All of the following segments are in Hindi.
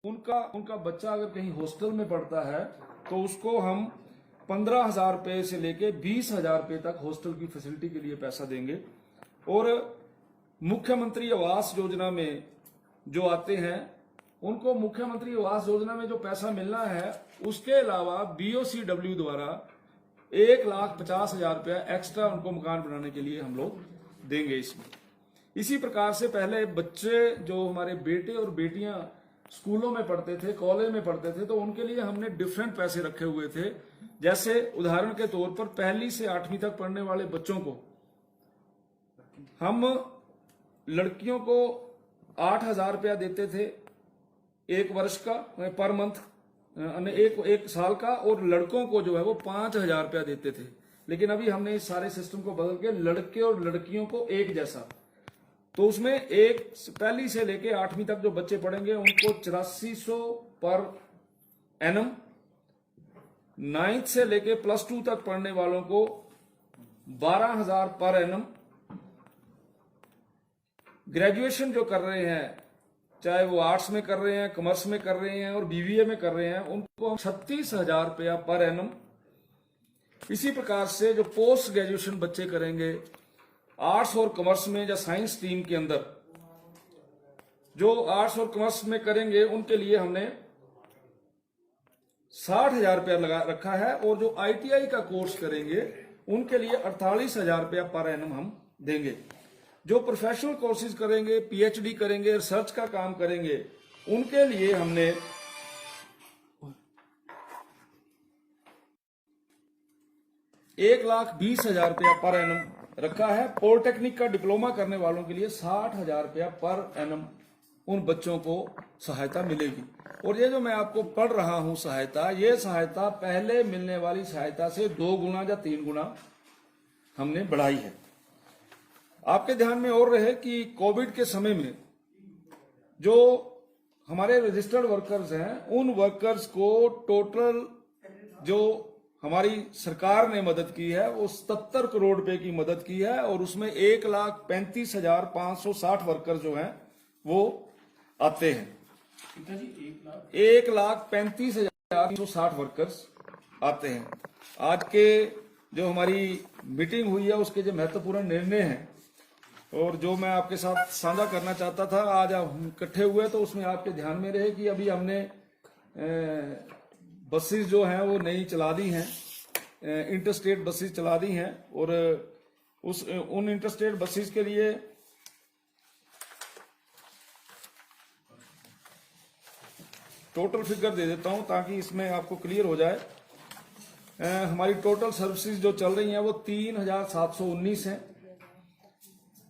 उनका उनका बच्चा अगर कहीं हॉस्टल में पढ़ता है तो उसको हम 15,000 रुपये से लेके 20,000 रुपये तक हॉस्टल की फैसिलिटी के लिए पैसा देंगे। और मुख्यमंत्री आवास योजना में जो आते हैं उनको मुख्यमंत्री आवास योजना में जो पैसा मिलना है उसके अलावा BOCW द्वारा 1,50,000 रुपया एक्स्ट्रा उनको मकान बनाने के लिए हम लोग देंगे इसमें। इसी प्रकार से पहले बच्चे जो हमारे बेटे और बेटियां स्कूलों में पढ़ते थे, कॉलेज में पढ़ते थे, तो उनके लिए हमने डिफरेंट पैसे रखे हुए थे। जैसे उदाहरण के तौर पर 1ली से 8वीं तक पढ़ने वाले बच्चों को हम लड़कियों को 8,000 रुपया देते थे एक वर्ष का पर मंथ, एक साल का, और लड़कों को जो है वो 5,000 रुपया देते थे। लेकिन अभी हमने इस सारे सिस्टम को बदल के लड़के और लड़कियों को एक जैसा, तो उसमें 1ली से लेके 8वीं तक जो बच्चे पढ़ेंगे उनको 8400 पर एनम, 9th से लेके +2 तक पढ़ने वालों को 12,000 पर एनम, ग्रेजुएशन जो कर रहे हैं चाहे वो आर्ट्स में कर रहे हैं, कॉमर्स में कर रहे हैं और BBA में कर रहे हैं, उनको 36,000 रुपया पर एनम। इसी प्रकार से जो पोस्ट ग्रेजुएशन बच्चे करेंगे आर्ट्स और कॉमर्स में या साइंस स्ट्रीम के अंदर, जो आर्ट्स और कॉमर्स में करेंगे उनके लिए हमने 60,000 रुपया लगा रखा है, और जो ITI का कोर्स करेंगे उनके लिए 48,000 रुपया पर एनम हम देंगे। जो प्रोफेशनल कोर्सेज करेंगे, PhD करेंगे, रिसर्च का काम करेंगे, उनके लिए हमने 1,20,000 रुपया पर एनम रखा है। पॉलिटेक्निक का डिप्लोमा करने वालों के लिए 60,000 रुपया पर एनम उन बच्चों को सहायता मिलेगी। और ये जो मैं आपको पढ़ रहा हूं सहायता, ये सहायता पहले मिलने वाली सहायता से 2 गुना या 3 गुना हमने बढ़ाई है। आपके ध्यान में और रहे कि कोविड के समय में जो हमारे रजिस्टर्ड वर्कर्स हैं उन वर्कर्स को टोटल जो हमारी सरकार ने मदद की है वो 77 करोड़ रुपए की मदद की है, और उसमें 1,35,560 वर्कर जो हैं वो आते हैं। 1,35,560 वर्कर्स आते हैं। आज के जो हमारी मीटिंग हुई है उसके जो महत्वपूर्ण निर्णय हैं और जो मैं आपके साथ साझा करना चाहता था, आज हम इकट्ठे हुए तो उसमें आपके ध्यान में रहे कि अभी हमने बसेस जो हैं वो नई चला दी हैं, इंटरस्टेट बसेस चला दी हैं, और उन इंटरस्टेट बसेस के लिए टोटल फिगर दे देता हूं ताकि इसमें आपको क्लियर हो जाए। हमारी टोटल सर्विसेज जो चल रही हैं वो 3,719 हैं,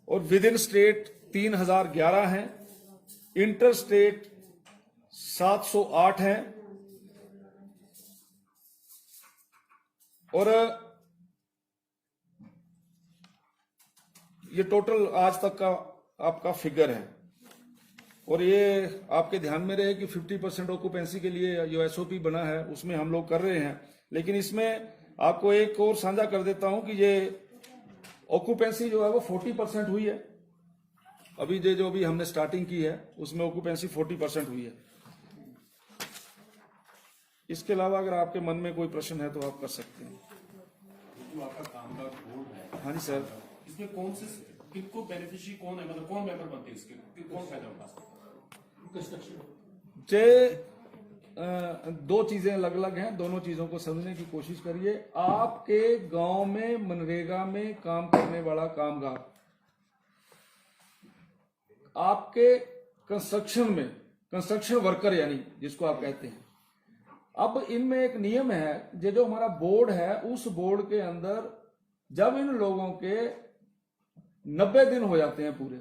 और विद इन स्टेट 3,011 हैं, इंटर स्टेट 708 हैं, और ये टोटल आज तक का आपका फिगर है। और ये आपके ध्यान में रहे कि 50% ऑक्यूपेंसी के लिए जो SOP बना है उसमें हम लोग कर रहे हैं। लेकिन इसमें आपको एक और साझा कर देता हूं कि ये ऑक्यूपेंसी जो है वो 40% हुई है। अभी जो अभी हमने स्टार्टिंग की है उसमें ऑक्यूपेंसी 40% हुई है। इसके अलावा अगर आपके मन में कोई प्रश्न है तो आप कर सकते हैं। जो आपका कामगार बोर्ड है, हाँ जी सर, इसमें कौन से किसको बेनिफिशियरी कौन है, मतलब कौन मेंबर बनते हैं इसके, कौन फायदा उठा सकता है? जे 2 चीजें अलग अलग हैं, दोनों चीजों को समझने की कोशिश करिए। आपके गांव में मनरेगा में काम करने वाला कामगार आपके कंस्ट्रक्शन में, कंस्ट्रक्शन वर्कर यानी जिसको आप कहते हैं, अब इनमें एक नियम है, ये जो हमारा बोर्ड है उस बोर्ड के अंदर जब इन लोगों के 90 दिन हो जाते हैं पूरे,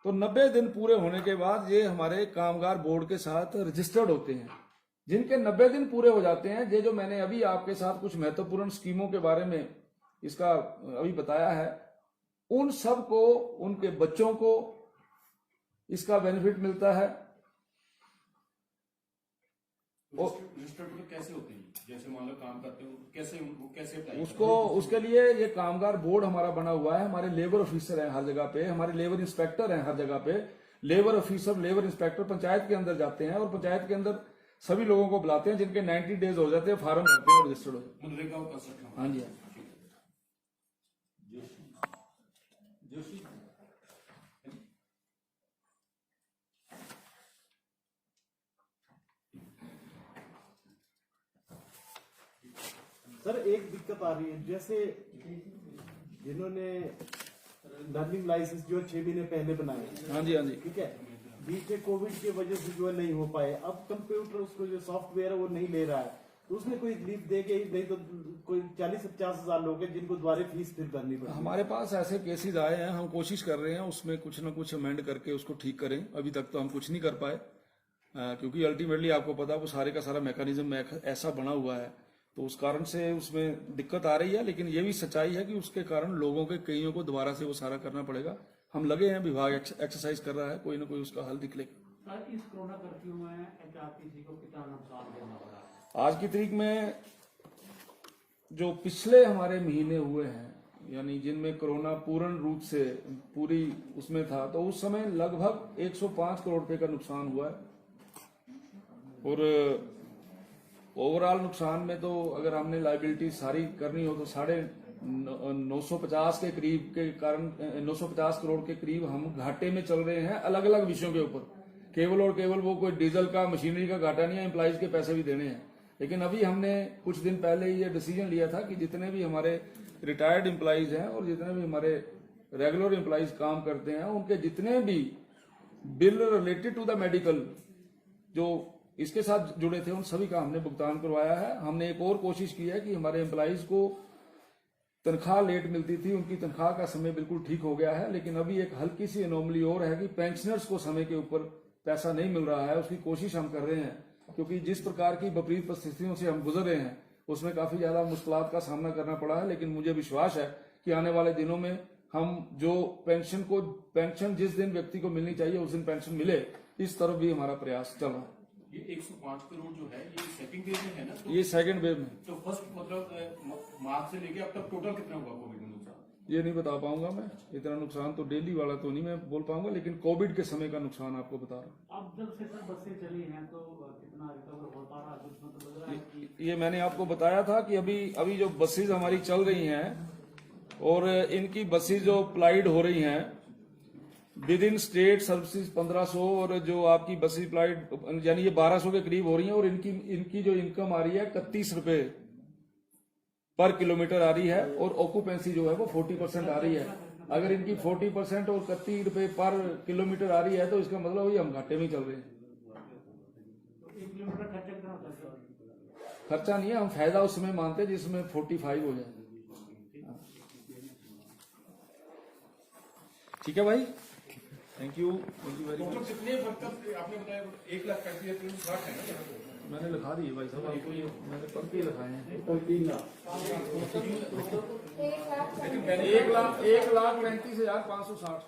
तो 90 दिन पूरे होने के बाद ये हमारे कामगार बोर्ड के साथ रजिस्टर्ड होते हैं। जिनके 90 दिन पूरे हो जाते हैं, ये जो मैंने अभी आपके साथ कुछ महत्वपूर्ण स्कीमों के बारे में इसका अभी बताया है, उन सब को, उनके बच्चों को इसका बेनिफिट मिलता है। कैसे होते हैं, जैसे मान लो काम करते हो कैसे, उनको कैसे उसको उसके लिए ये कामगार बोर्ड हमारा बना हुआ है। हमारे लेबर ऑफिसर हैं हर जगह पे, हमारे लेबर इंस्पेक्टर हैं हर जगह पे, labour officer, labour inspector panchayat के अंदर जाते हैं और पंचायत के अंदर सभी लोगों को बुलाते हैं जिनके 90 डेज हो जाते हैं, फार्म भरते हैं और रजिस्टर्ड हो जाते मनरेगा का कंस्ट्रक्शन हैं। हाँ जी, हाँ। सर एक दिक्कत आ रही है, जैसे जिन्होंने लर्निंग लाइसेंस जो 6 महीने पहले बनाए, हाँ जी, हाँ जी। ठीक है, बीच में कोविड की वजह से जो है नहीं हो पाए, अब कंप्यूटर उसको जो सॉफ्टवेयर है वो नहीं ले रहा है, तो उसमें कोई लीव दे के, नहीं तो कोई 40-50 हजार लोग हैं जिनको दोबारा फीस फिर भरनी पड़ती है। हमारे पास ऐसे केसेस आए हैं, हम कोशिश कर रहे हैं उसमें कुछ ना कुछ अमेंड करके उसको ठीक करें। अभी तक तो हम कुछ नहीं कर पाए, क्योंकि अल्टीमेटली आपको पता है वो सारे का सारा मैकेनिज्म ऐसा बना हुआ है, तो उस कारण से उसमें दिक्कत आ रही है। लेकिन ये भी सच्चाई है कि उसके कारण लोगों के कईयों को दोबारा से वो सारा करना पड़ेगा। हम लगे हैं, विभाग एक्सरसाइज कर रहा है, कोई ना कोई उसका हल निकलेगा। इस कोरोना कर्फ्यू में एचआरटीसी को कितना नुकसान देना पड़ा? आज की तारीख में जो पिछले हमारे महीने हुए हैं, यानी जिनमें कोरोना पूर्ण रूप से पूरी उसमें था, तो उस समय लगभग 105 करोड़ रुपए का नुकसान हुआ है। और ओवरऑल नुकसान में तो अगर हमने लाइबिलिटी सारी करनी हो तो 950 के करीब के कारण 950 करोड़ के करीब हम घाटे में चल रहे हैं, अलग अलग विषयों के ऊपर। केवल और केवल वो कोई डीजल का, मशीनरी का घाटा नहीं है, एम्प्लॉइज के पैसे भी देने हैं। लेकिन अभी हमने कुछ दिन पहले ये डिसीजन लिया था कि जितने भी हमारे रिटायर्ड एम्प्लॉइज हैं और जितने भी हमारे रेगुलर एम्प्लॉइज काम करते हैं, उनके जितने भी bill related to the medical जो इसके साथ जुड़े थे, उन सभी का हमने भुगतान करवाया है। हमने एक और कोशिश की है कि हमारे एम्प्लॉइज को तनख्वाह लेट मिलती थी, उनकी तनख्वाह का समय बिल्कुल ठीक हो गया है। लेकिन अभी एक हल्की सी एनोमली और है कि पेंशनर्स को समय के ऊपर पैसा नहीं मिल रहा है। उसकी कोशिश हम कर रहे हैं, क्योंकि जिस प्रकार की विपरीत परिस्थितियों से हम गुजर रहे हैं उसमें काफी ज्यादा मुश्किलात का सामना करना पड़ा है। लेकिन मुझे विश्वास है कि आने वाले दिनों में हम जो पेंशन जिस दिन व्यक्ति को मिलनी चाहिए उस दिन पेंशन मिले, इस तरफ भी हमारा प्रयास चल रहा है। ये 105 करोड़ जो है ये सेकंड वेव में है ना, तो ये सेकंड वेव में, तो फर्स्ट मतलब मार्च से लेके अब तक टोटल कितना हुआ कोविड में नुकसान? ये नहीं बता पाऊंगा मैं। इतना नुकसान तो डेली वाला तो नहीं मैं बोल पाऊंगा, लेकिन कोविड के समय का नुकसान आपको बता रहा हूँ। अब जब से सर बसें चली हैं तो कितना रिकवर हो पा रहा है? कुछ मतलब लग रहा है कि ये मैंने आपको बताया था कि अभी जो बसेज हमारी चल रही हैं और इनकी बसेज जो अप्लाइड हो रही हैं विद इन स्टेट सर्विसेज 1500, और जो आपकी बसेज अप्लाइड यानी ये 1200 के करीब हो रही हैं। और इनकी जो इनकम आ रही है 31 रुपए पर किलोमीटर आ रही है, और ऑक्यूपेंसी जो है वो 40% आ रही है। अगर इनकी 40% और 31 रुपए पर किलोमीटर आ रही है तो इसका मतलब वही हम घाटे में चल रहे हैं। 1 किलोमीटर खर्चा कितना होता है सर? खर्चा नहीं है, हम फायदा उस समय मानते हैं जिसमें 45 हो जाए। ठीक है भाई, thank you very total much. कितने वर्कर आपने बताया? 1,35,360 है ना यहाँ पे? मैंने लिखा दिए भाई साहब आपको, ये मैंने पढ़ के लिखाए हैं। लेकिन 1,35,560।